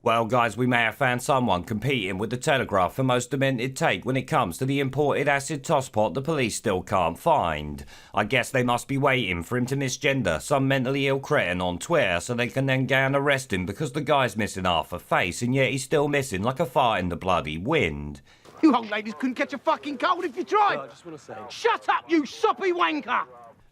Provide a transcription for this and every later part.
Well, guys, we may have found someone competing with the Telegraph for most demented take when it comes to the imported acid tosspot the police still can't find. I guess they must be waiting for him to misgender some mentally ill cretin on Twitter so they can then go and arrest him because the guy's missing half a face and yet he's still missing like a fart in the bloody wind. You old ladies couldn't catch a fucking cold if you tried. I just want to say... Shut up, you soppy wanker!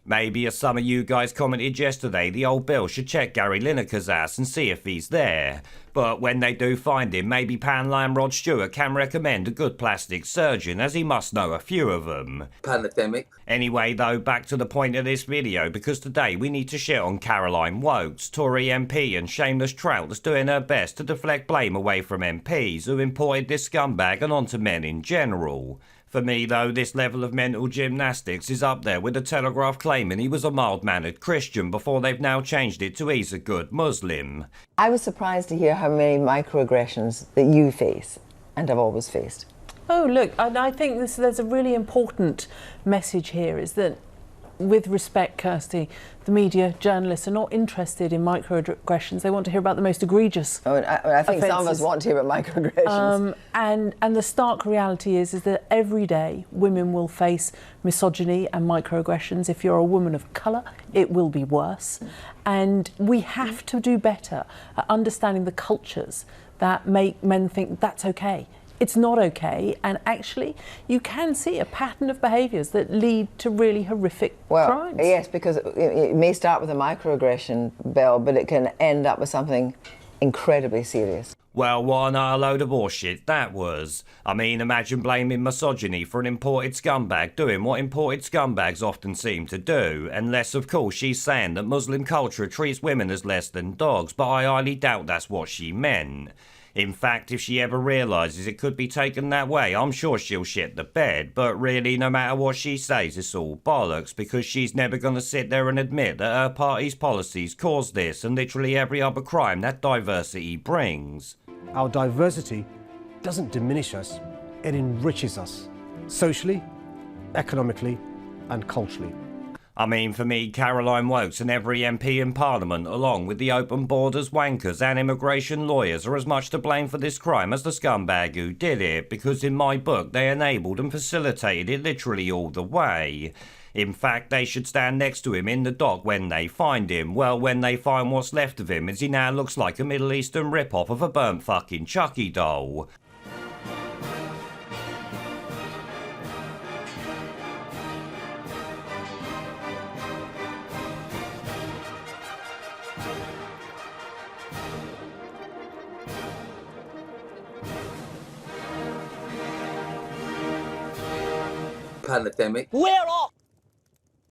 Maybe, as some of you guys commented yesterday, the old Bill should check Gary Lineker's ass and see if he's there. But when they do find him, maybe Pan Rod Stewart can recommend a good plastic surgeon, as he must know a few of them. Pandemic. Anyway, though, back to the point of this video, because today we need to shit on Caroline Wokes, Tory MP and shameless trout that's doing her best to deflect blame away from MPs who imported this scumbag and onto men in general. For me, though, this level of mental gymnastics is up there with the Telegraph claiming he was a mild-mannered Christian before they've now changed it to he's a good Muslim. I was surprised to hear how many microaggressions that you face and have always faced. Oh, look, I think there's a really important message here, is that, with respect, Kirsty, the media, journalists are not interested in microaggressions. They want to hear about the most egregious I think some of us want to hear about microaggressions. And the stark reality is that every day women will face misogyny and microaggressions. If you're a woman of colour, it will be worse. And we have to do better at understanding the cultures that make men think that's okay. It's not okay, and actually you can see a pattern of behaviours that lead to really horrific crimes. Yes, because it may start with a microaggression, Belle, but it can end up with something incredibly serious. Well, what an utter load of horseshit that was. I mean, imagine blaming misogyny for an imported scumbag doing what imported scumbags often seem to do, unless of course she's saying that Muslim culture treats women as less than dogs, but I highly doubt that's what she meant. In fact, if she ever realises it could be taken that way, I'm sure she'll shit the bed, but really, no matter what she says, it's all bollocks, because she's never going to sit there and admit that her party's policies caused this and literally every other crime that diversity brings. Our diversity doesn't diminish us, it enriches us, socially, economically and culturally. I mean, for me, Caroline Wokes and every MP in Parliament, along with the open borders wankers and immigration lawyers, are as much to blame for this crime as the scumbag who did it, because in my book they enabled and facilitated it literally all the way. In fact, they should stand next to him in the dock when they find him. Well, when they find what's left of him, as he now looks like a Middle Eastern rip-off of a burnt fucking Chucky doll. Pandemic. We're off!